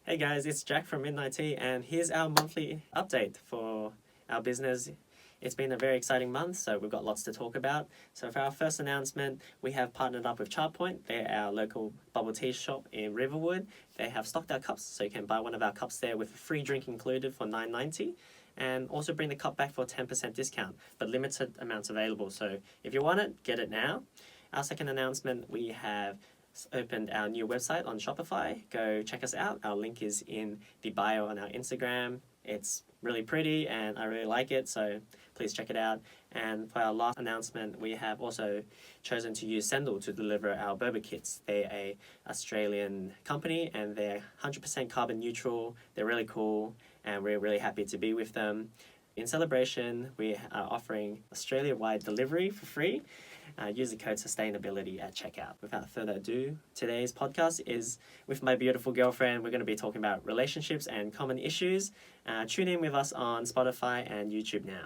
Hey guys, it's Jack from Midnight Tea, and here's our monthly update for our business. It's been a very exciting month, so we've got lots to talk about. So, for our first announcement, we have partnered up with Chartpoint. They're our local bubble tea shop in Riverwood. They have stocked our cups, so you can buy one of our cups there with a free drink included for $9.90, and also bring the cup back for a 10% discount, but limited amounts available. So, if you want it, get it now. Our second announcement, we have opened our new website on Shopify. Go check us out. Our link is in the bio on our Instagram. It's really pretty and I really like it, so please check it out. And for our last announcement, we have also chosen to use Sendle to deliver our boba kits. They're a Australian company and they're 100% carbon neutral. They're really cool and we're really happy to be with them. In celebration, we are offering Australia-wide delivery for free. Use the code sustainability at checkout. Without further ado, today's podcast is with my beautiful girlfriend. We're going to be talking about relationships and common issues. Tune in with us on Spotify and YouTube now.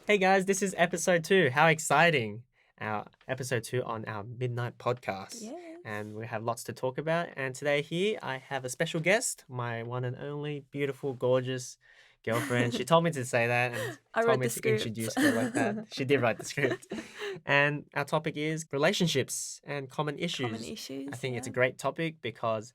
Hey guys, this is episode 2. How exciting! Our episode 2 on our Midnight podcast. Yes. And we have lots to talk about. And today here I have a special guest, my one and only beautiful, gorgeous girlfriend. She told me to say that and I told wrote me the to script. introduce her like that. She did write the script. And our topic is relationships and common issues. Common issues. I think it's a yeah. great topic because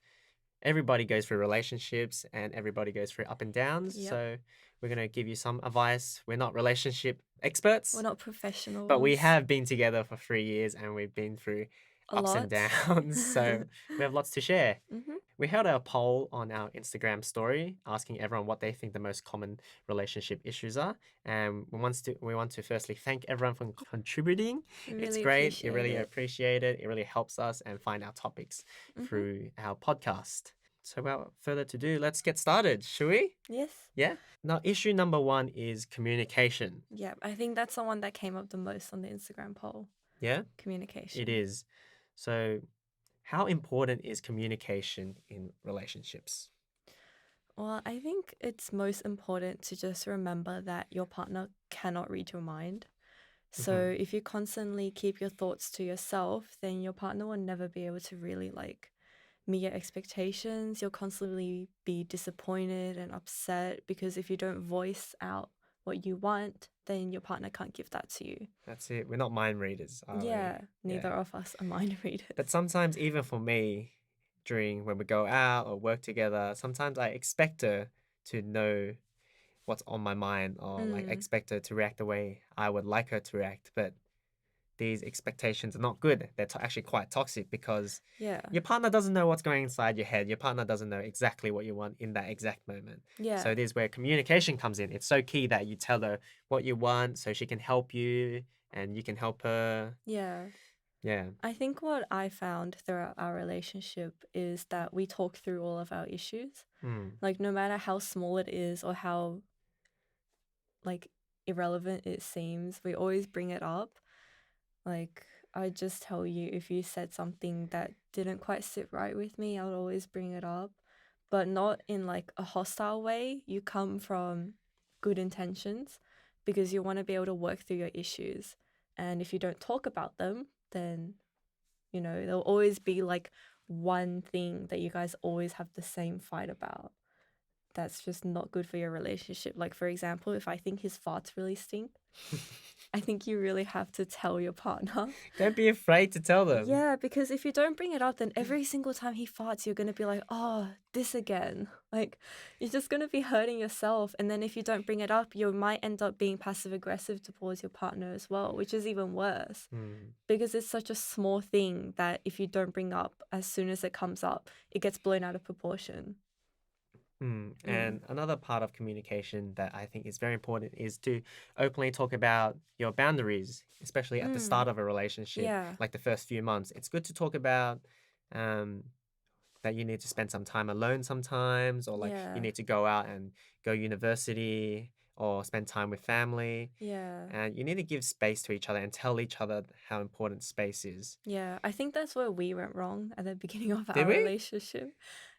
everybody goes through relationships and everybody goes through up and downs. Yep. So we're going to give you some advice. We're not relationship experts, We're not professionals. but we have been together for 3 years and we've been through a ups lot. and downs. So we have lots to share. hmm We held a poll on our Instagram story asking everyone what they think the most common relationship issues are. And we want to firstly thank everyone for contributing. We It's really great. You appreciate really it. appreciate it. It really helps us and find our topics Mhm. through our podcast. So without further ado, let's get started, shall we? Yes. Yeah. Now, issue number 1 is communication. Yeah, I think that's the one that came up the most on the Instagram poll. Yeah, Communication. it is. So, how important is communication in relationships? Well, I think it's most important to just remember that your partner cannot read your mind. So Mhm. if you constantly keep your thoughts to yourself, then your partner will never be able to really meet your expectations. You'll constantly be disappointed and upset because if you don't voice out what you want, then your partner can't give that to you. That's it. We're not mind readers, are we? Yeah, neither Yeah. of us are mind readers. But sometimes, even for me, when we go out or work together, sometimes I expect her to know what's on my mind or like Mm, expect her to react the way I would like her to react. But these expectations are not good. They're actually quite toxic because yeah, your partner doesn't know what's going inside your head. Your partner doesn't know exactly what you want in that exact moment. yeah, So it is where communication comes in. It's so key that you tell her what you want so she can help you and you can help her. yeah. Yeah. I think what I found throughout our relationship is that we talk through all of our issues. Mm. Like, no matter how small it is or how, irrelevant it seems, we always bring it up. Like, I just tell you if you said something that didn't quite sit right with me, I would always bring it up, but not in a hostile way. You come from good intentions because you want to be able to work through your issues. And if you don't talk about them, then, there'll always be one thing that you guys always have the same fight about. That's just not good for your relationship. Like, for example, if I think his farts really stink, I think you really have to tell your partner. Don't be afraid to tell them. Yeah, because if you don't bring it up, then every single time he farts, you're going to be like, oh, this again. Like, you're just going to be hurting yourself. And then if you don't bring it up, you might end up being passive aggressive towards your partner as well, which is even worse. Mm. Because it's such a small thing that if you don't bring up, as soon as it comes up, it gets blown out of proportion. And another part of communication that I think is very important is to openly talk about your boundaries, especially at the start of a relationship, Yeah. like the first few months. It's good to talk about that you need to spend some time alone sometimes, or like Yeah. you need to go out and go university or spend time with family. Yeah. And you need to give space to each other and tell each other how important space is. Yeah. I think that's where we went wrong at the beginning of Did our we? relationship.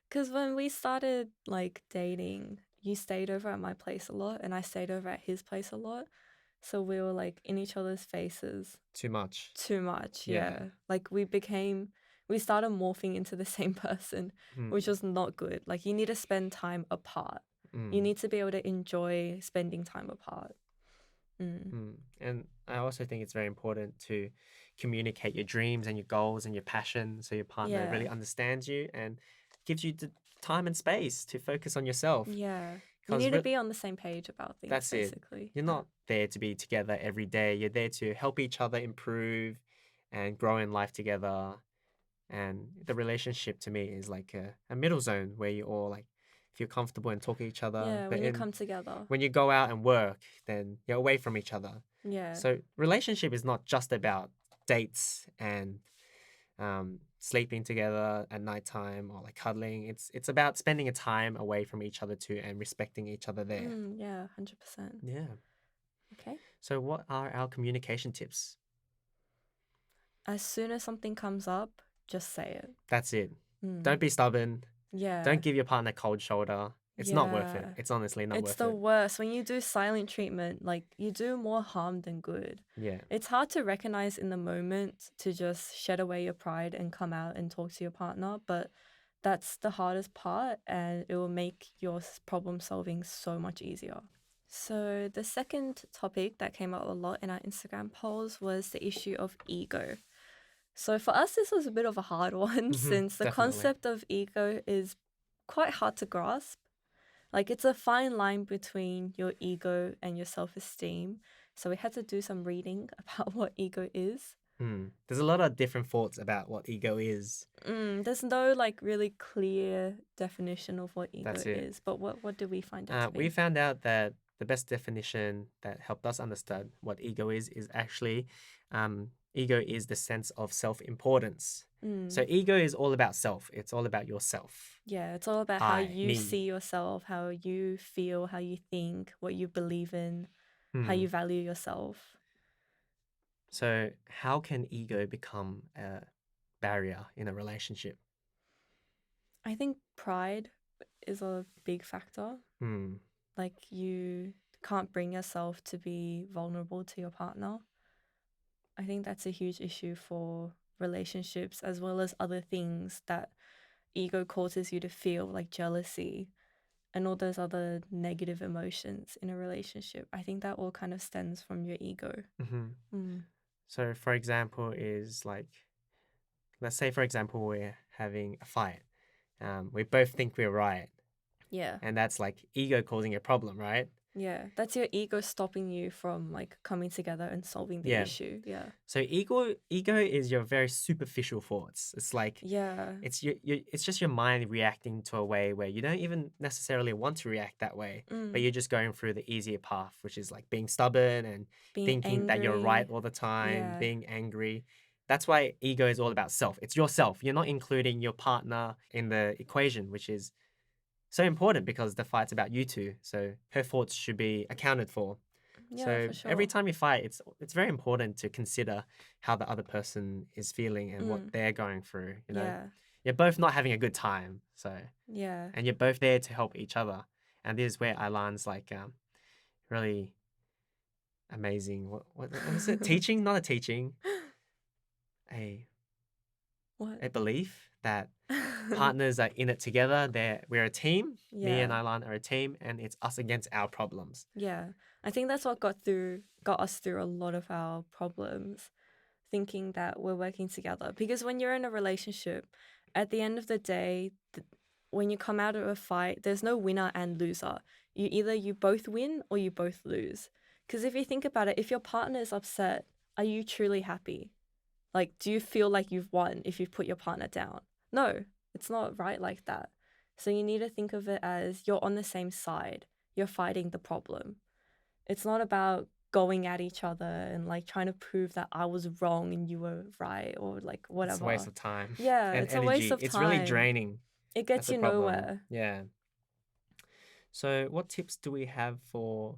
Because when we started dating, you stayed over at my place a lot and I stayed over at his place a lot. So we were like in each other's faces Too much. too much. Yeah. Yeah. Like we started morphing into the same person, Mm. which was not good. Like you need to spend time apart. You Mm. need to be able to enjoy spending time apart. And I also think it's very important to communicate your dreams and your goals and your passion so your partner really Yeah. understands you and gives you the time and space to focus on yourself. Yeah. You Because need to be on the same page about things, that's it. basically. You're not there to be together every day. You're there to help each other improve and grow in life together. And the relationship to me is like a middle zone where you all like feel comfortable and talk to each other. Yeah, But when you come together. when you go out and work, then you're away from each other. Yeah. So relationship is not just about dates and sleeping together at nighttime or like cuddling. It's about spending a time away from each other too and respecting each other there. Yeah, 100%. Yeah. Okay. So what are our communication tips? As soon as something comes up, just say it. That's it. Don't be stubborn. Yeah. Don't give your partner a cold shoulder. It's not worth it. Yeah. It's honestly not It's worth the it. worst. When you do silent treatment, like you do more harm than good. Yeah. It's hard to recognize in the moment to just shed away your pride and come out and talk to your partner, but that's the hardest part and it will make your problem solving so much easier. So, the second topic that came up a lot in our Instagram polls was the issue of ego. So, for us, this was a bit of a hard one since the Definitely. concept of ego is quite hard to grasp. Like, it's a fine line between your ego and your self esteem. So, we had to do some reading about what ego is. There's a lot of different thoughts about what ego is. There's no like really clear definition of what ego That's it. is, but what did we find it to be? We found out that the best definition that helped us understand what ego is actually ego is the sense of self-importance. So ego is all about self. It's all about yourself. Yeah, it's all about how you see yourself, how you feel, how you think, what you believe in, how you value yourself. So how can ego become a barrier in a relationship? I think pride is a big factor. Like you can't bring yourself to be vulnerable to your partner. I think that's a huge issue for relationships as well as other things that ego causes you to feel, like jealousy and all those other negative emotions in a relationship. I think that all kind of stems from your ego. So for example is like, let's say for example we're having a fight. We both think we're right. Yeah. And that's like ego causing a problem, right? Yeah, that's your ego stopping you from like coming together and solving the issue. Yeah. So ego is your very superficial thoughts. It's like it's it's just your mind reacting to a way where you don't even necessarily want to react that way, but you're just going through the easier path, which is like being stubborn and thinking that you're right all the time, being angry. That's why ego is all about self. It's yourself. You're not including your partner in the equation, which is so important because the fight's about you two. So her thoughts should be accounted for. Yeah, so for sure. every time you fight, it's very important to consider how the other person is feeling and what they're going through. You know, you're both not having a good time. So and you're both there to help each other. And this is where Ilan's like really amazing. What is it? Teaching, not a teaching. A belief that partners are in it together. We're a team. Me and Ilan are a team, and it's us against our problems. Yeah, I think that's what got us through a lot of our problems, thinking that we're working together. Because when you're in a relationship, at the end of the day, when you come out of a fight, there's no winner and loser. You both win or you both lose. Because if you think about it, if your partner is upset, are you truly happy? Like, do you feel like you've won if you've put your partner down? No, it's not right like that. So you need to think of it as you're on the same side. You're fighting the problem. It's not about going at each other and like trying to prove that I was wrong and you were right or like whatever. It's a waste of time. Yeah, and it's energy. a waste of time. It's really draining. It gets you nowhere. Yeah. So what tips do we have for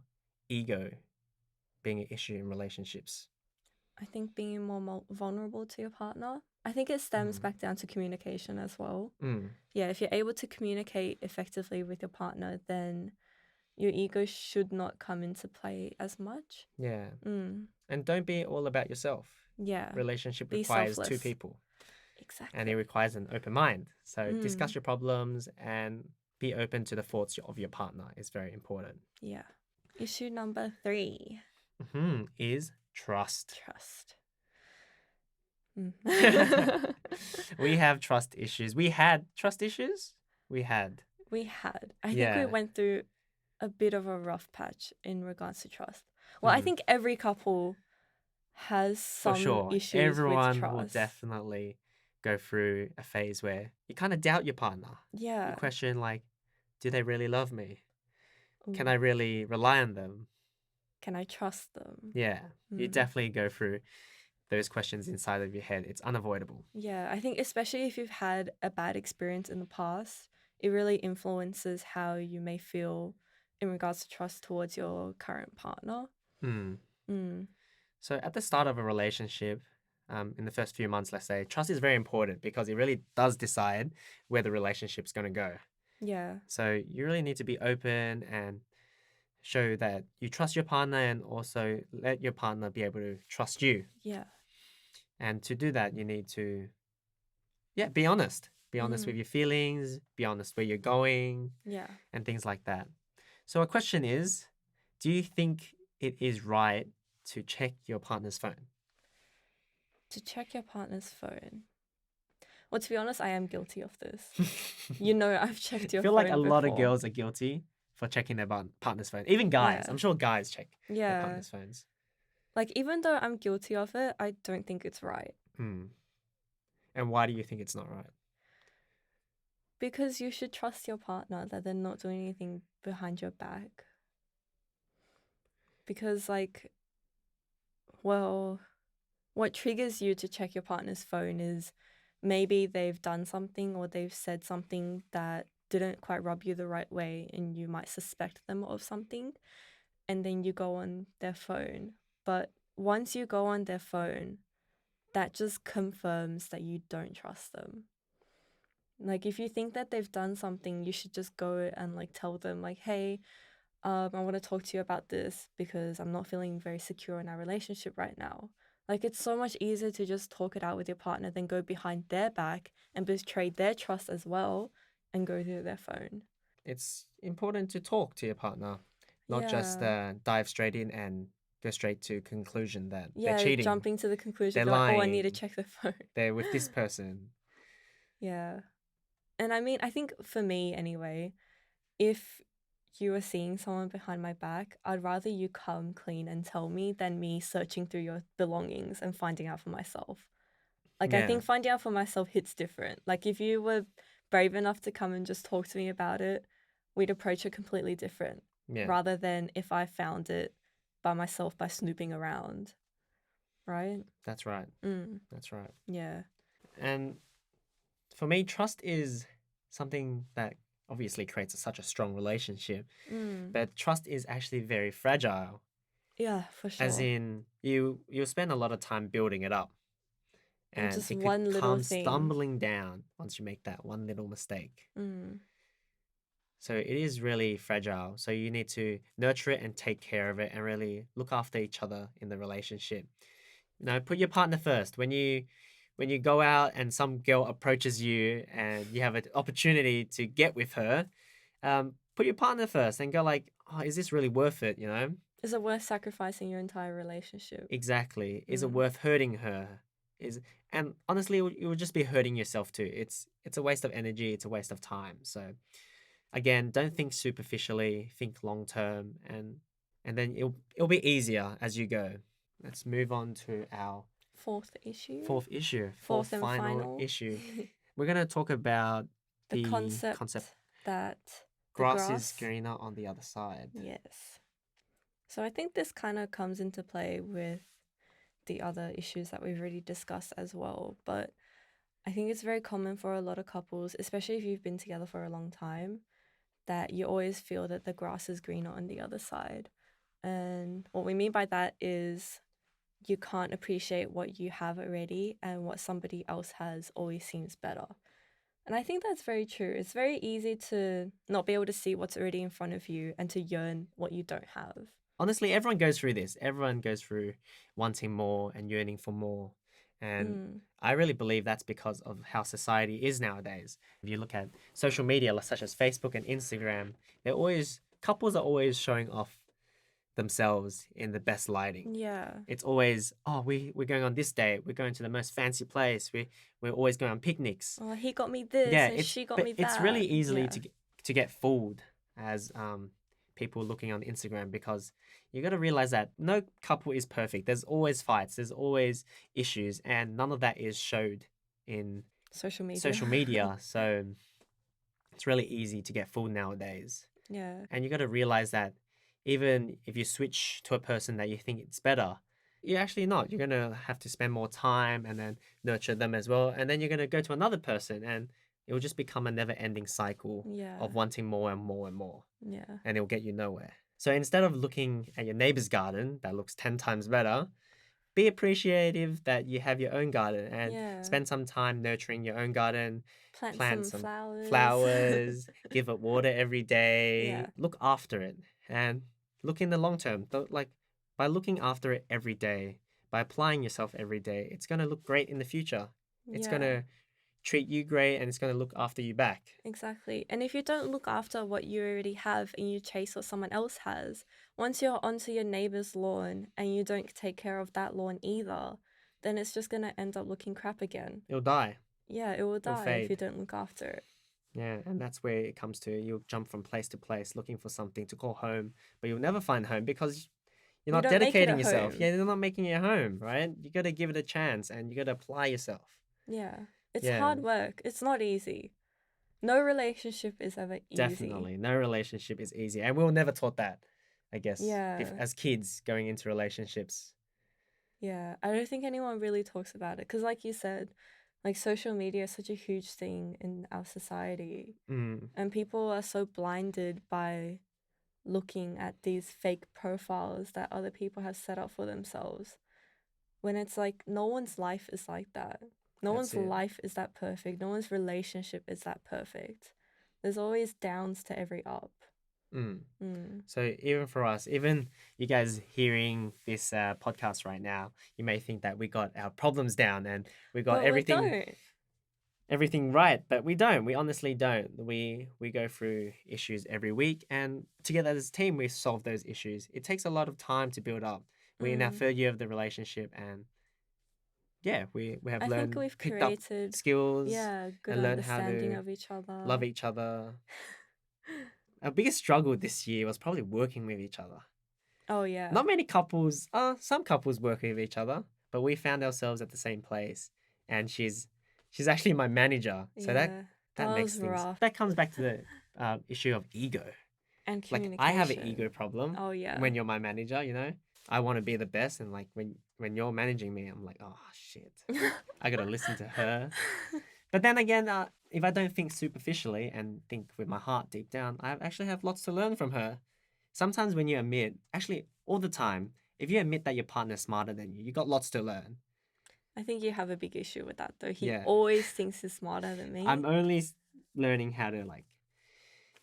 ego being an issue in relationships? I think being more vulnerable to your partner. I think it stems back down to communication as well. Yeah, if you're able to communicate effectively with your partner, then your ego should not come into play as much. Yeah. Mm. And don't be all about yourself. Yeah. Relationship Be requires two selfless. people. Exactly. And it requires an open mind. So Mm. discuss your problems and be open to the thoughts of your partner is very important. Yeah. Issue number 3. Is trust. Trust. We have trust issues. We had trust issues? We had. We had. I think we Yeah. went through a bit of a rough patch in regards to trust. Well, I Mhm. think every couple has For some sure. issues with Everyone will trust. definitely go through a phase where you kind of doubt your partner. Yeah. You question, like, do they really love me? Can Ooh. I really rely on them? Can I trust them? Yeah. You Mm. definitely go through those questions inside of your head. It's unavoidable. Yeah, I think especially if you've had a bad experience in the past, it really influences how you may feel in regards to trust towards your current partner. Hmm. Mm. So at the start of a relationship, in the first few months, let's say, trust is very important because it really does decide where the relationship's going to go. Yeah. So you really need to be open and show that you trust your partner and also let your partner be able to trust you. Yeah. And to do that, you need to, be honest. Be honest with your feelings, be honest where you're going, Yeah. and things like that. So a question is, do you think it is right to check your partner's phone? To check your partner's phone. Well, to be honest, I am guilty of this. You know, I've checked your I feel phone like a lot of before. girls are guilty for checking their partner's phone. Even guys. Yeah. I'm sure guys check their Yeah. partner's phones. Like, even though I'm guilty of it, I don't think it's right. And why do you think it's not right? Because you should trust your partner that they're not doing anything behind your back. Because, like, well, what triggers you to check your partner's phone is maybe they've done something or they've said something that didn't quite rub you the right way and you might suspect them of something, and then you go on their phone. But once you go on their phone, that just confirms that you don't trust them. Like, if you think that they've done something, you should just go and like tell them, like, hey, I want to talk to you about this because I'm not feeling very secure in our relationship right now. Like, it's so much easier to just talk it out with your partner than go behind their back and betray their trust as well and go through their phone. It's important to talk to your partner, not just Yeah. dive straight in and go straight to conclusion that they're Yeah, cheating, jumping to the conclusion, they're be like, oh, I need to lying, check the phone. they're with this person. Yeah. And I mean, I think for me anyway, if you are seeing someone behind my back, I'd rather you come clean and tell me than me searching through your belongings and finding out for myself. Like, I Yeah. think finding out for myself hits different. Like, if you were brave enough to come and just talk to me about it, we'd approach it completely different. Yeah. Rather than if I found it by myself by snooping around. Right? That's right. That's right. Yeah. And for me, trust is something that obviously creates such a strong relationship, but trust is actually very fragile. Yeah, for sure. As in, you'll spend a lot of time building it up, and just it could one little come thing. stumbling down once you make that one little mistake. So it is really fragile. So you need to nurture it and take care of it and really look after each other in the relationship. You know, put your partner first. When you go out and some girl approaches you and you have an opportunity to get with her, put your partner first and go like, oh, is this really worth it? You know? Is it worth sacrificing your entire relationship? Exactly. Is it worth hurting her? And honestly, it would just be hurting yourself too. It's a waste of energy. It's a waste of time. So again, don't think superficially. Think long term, and then it'll be easier as you go. Let's move on to our fourth issue. Fourth and final issue. We're gonna talk about the the concept that grass is greener on the other side. Yes. So I think this kind of comes into play with the other issues that we've already discussed as well. But I think it's very common for a lot of couples, especially if you've been together for a long time, that you always feel that the grass is greener on the other side. And what we mean by that is you can't appreciate what you have already, and what somebody else has always seems better. And I think that's very true. It's very easy to not be able to see what's already in front of you and to yearn what you don't have. Honestly, everyone goes through this. Everyone goes through wanting more and yearning for more. And Mm. I really believe that's because of how society is nowadays. If you look at social media, such as Facebook and Instagram, couples are always showing off themselves in the best lighting. Yeah. It's always, oh, we're going on this date. We're going to the most fancy place. We're always going on picnics. Oh, he got me this Yeah, and she got but me it's really that. easily Yeah. to get fooled as people looking on Instagram, because you got to realize that no couple is perfect. There's always fights. There's always issues, and none of that is showed in Social media. social media. So it's really easy to get fooled nowadays. Yeah. And you got to realize that even if you switch to a person that you think it's better, you're actually not. You're going to have to spend more time and then nurture them as well. And then you're going to go to another person, and it will just become a never ending cycle Yeah. of wanting more and more and more. Yeah. And it will get you nowhere. So instead of looking at your neighbor's garden that looks 10 times better, be appreciative that you have your own garden and Yeah. spend some time nurturing your own garden. Plant some flowers. Flowers, give it water every day, Yeah. look after it, and look in the long term. Like, by looking after it every day, by applying yourself every day, it's going to look great in the future. It's Yeah. going to treat you great, and it's going to look after you back. Exactly. And if you don't look after what you already have and you chase what someone else has, once you're onto your neighbor's lawn and you don't take care of that lawn either, then it's just going to end up looking crap again. It'll die. Yeah, it will It'll die if you fade. don't look after it. Yeah, and that's where it comes to. You'll jump from place to place looking for something to call home, but you'll never find home because you're You not don't make it a dedicating yourself. home. Yeah, you're not making it a home, right? You got to give it a chance, and you got to apply yourself. Yeah. It's Yeah. hard work. It's not easy. No relationship is ever easy. Definitely. No relationship is easy. And we were never taught that, I guess, Yeah. as kids going into relationships. Yeah. I don't think anyone really talks about it because, like you said, like social media is such a huge thing in our society. Mm, And people are so blinded by looking at these fake profiles that other people have set up for themselves. When it's like, no one's life is like that. No That's one's it. life is that perfect. No one's relationship is that perfect. There's always downs to every up. mm. Mm. So even for us, even you guys hearing this podcast right now, you may think that we got our problems down and we got But everything we don't. everything right, but we don't. We honestly don't. We go through issues every week, and together as a team, we solve those issues. It takes a lot of time to build up. We're in our third year of the relationship, and yeah, we have I think learned, we've picked up created, skills, yeah, good and learned how understanding to of each other. love each other. Our biggest struggle this year was probably working with each other. Oh, yeah. Not many couples, some couples work with each other, but we found ourselves at the same place, and she's actually my manager, so Yeah, that makes was things. rough. That comes back to the issue of ego. And Like, communication. I have an ego problem. Oh, yeah. When you're my manager, you know, I want to be the best, and like when you're managing me, I'm like, oh shit, I gotta listen to her. But then again, if I don't think superficially and think with my heart deep down, I actually have lots to learn from her. Sometimes when you admit, actually all the time, if you admit that your partner's smarter than you got lots to learn. I think you have a big issue with that, though. He Yeah. always thinks he's smarter than me. I'm only learning how to like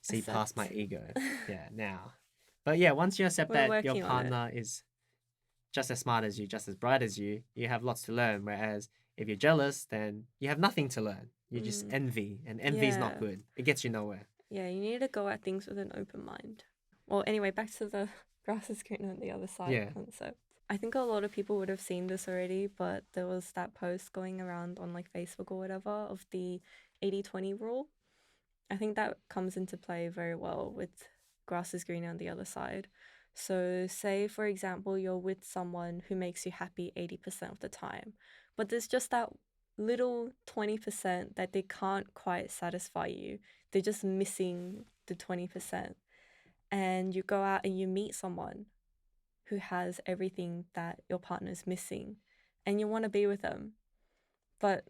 see past my Accept. ego. Yeah, now. But yeah, once you accept We're that your working on it. partner is just as smart as you, just as bright as you have lots to learn. Whereas if you're jealous, then you have nothing to learn. You just envy, and envy is not Yeah. good. It gets you nowhere. Yeah, you need to go at things with an open mind. Well, anyway, back to the grass is greener on the other side Yeah. concept. I think a lot of people would have seen this already, but there was that post going around on like Facebook or whatever of the 80-20 rule. I think that comes into play very well with grass is greener on the other side. So, say for example, you're with someone who makes you happy 80% of the time, but there's just that little 20% that they can't quite satisfy you. They're just missing the 20%. And you go out and you meet someone who has everything that your partner's missing and you want to be with them. But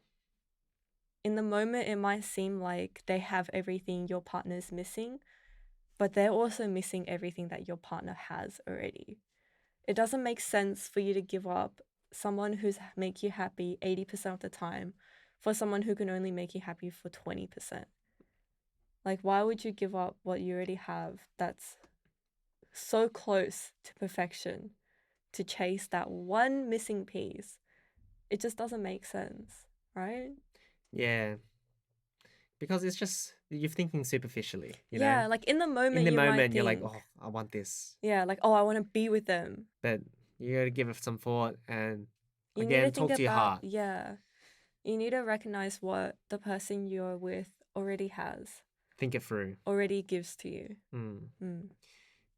in the moment, it might seem like they have everything your partner's missing, but they're also missing everything that your partner has already. It doesn't make sense for you to give up someone who's make you happy 80% of the time for someone who can only make you happy for 20%? Like, why would you give up what you already have that's so close to perfection to chase that one missing piece? It just doesn't make sense, right? Yeah. Because it's just, you're thinking superficially, you Yeah, know? like in the moment In the you might moment, you're like, think, oh, I want this. yeah, like, oh, I want to be with them. But you gotta give it some thought and, You need to again, think talk to your about, heart. yeah, you need to recognize what the person you're with already has, Think it through. already gives to you. Mm.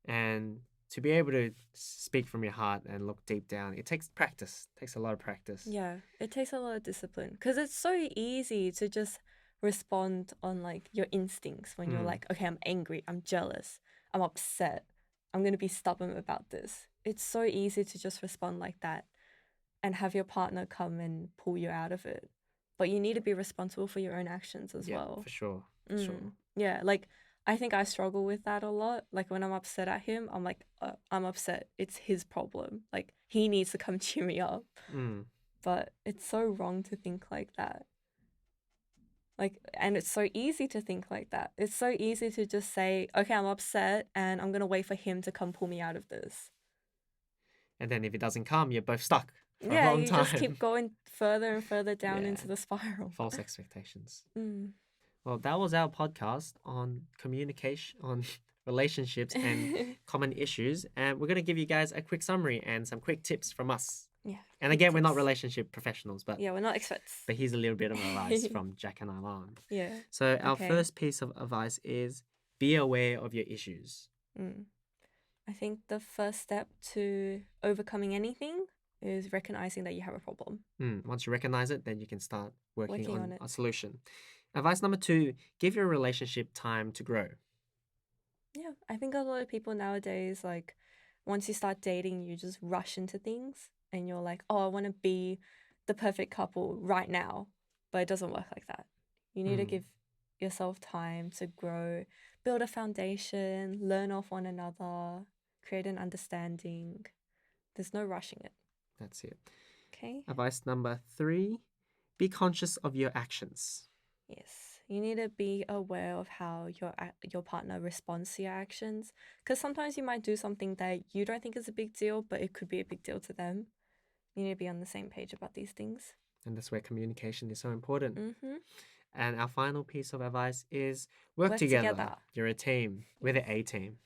And to be able to speak from your heart and look deep down, it takes practice. It takes a lot of practice. Yeah, it takes a lot of discipline because it's so easy to just respond on like your instincts when you're like, okay, I'm angry, I'm jealous, I'm upset, I'm going to be stubborn about this. It's so easy to just respond like that and have your partner come and pull you out of it. But you need to be responsible for your own actions as well. For sure. For sure. Yeah, like I think I struggle with that a lot. Like when I'm upset at him, I'm like, I'm upset. It's his problem. Like he needs to come cheer me up. But it's so wrong to think like that. Like, and it's so easy to think like that. It's so easy to just say, okay, I'm upset and I'm going to wait for him to come pull me out of this. And then if it doesn't come, you're both stuck for a Yeah, long you time. just keep going further and further down into the spiral. False expectations. Well, that was our podcast on communication, on relationships and common issues. And we're going to give you guys a quick summary and some quick tips from us. Yeah. And again, we're not relationship professionals, but yeah, we're not experts. But here's a little bit of advice from Jack and Ilan. Yeah. So our first piece of advice is be aware of your issues. I think the first step to overcoming anything is recognizing that you have a problem. Once you recognize it, then you can start working on it. a solution. Advice number 2, give your relationship time to grow. Yeah, I think a lot of people nowadays, like, once you start dating, you just rush into things and you're like, oh, I want to be the perfect couple right now. But it doesn't work like that. You need to give yourself time to grow, build a foundation, learn off one another, create an understanding. There's no rushing it. That's it. Okay. Advice number 3, be conscious of your actions. Yes, you need to be aware of how your partner responds to your actions, because sometimes you might do something that you don't think is a big deal, but it could be a big deal to them. You need to be on the same page about these things. And that's where communication is so important. And our final piece of advice is work together. You're a team. We're the A team.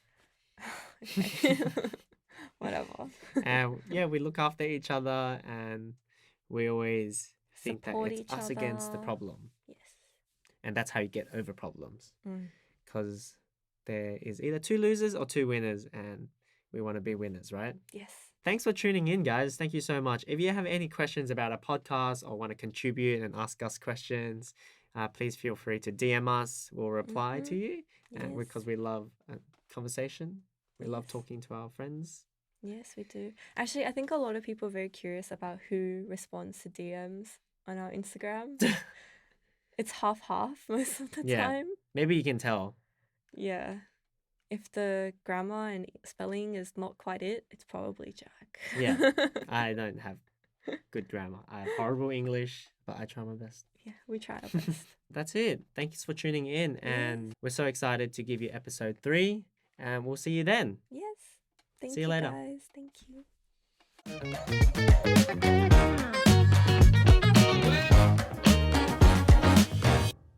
Whatever. And yeah, we look after each other and we always think Support that it's each us other. against the problem. Yes. And that's how you get over problems. Because there is either 2 losers or 2 winners, and we want to be winners, right? Yes. Thanks for tuning in, guys. Thank you so much. If you have any questions about our podcast or want to contribute and ask us questions, please feel free to DM us. We'll reply to you because we love a conversation. We love talking to our friends. Yes, we do. Actually, I think a lot of people are very curious about who responds to DMs on our Instagram. It's half-half most of the time. Maybe you can tell. Yeah. If the grammar and spelling is not quite it, it's probably Jack. Yeah. I don't have good grammar. I have horrible English, but I try my best. Yeah, we try our best. That's it. Thanks for tuning in. And we're so excited to give you episode 3. And we'll see you then. Yes. Thank See you later. Guys. Thank you.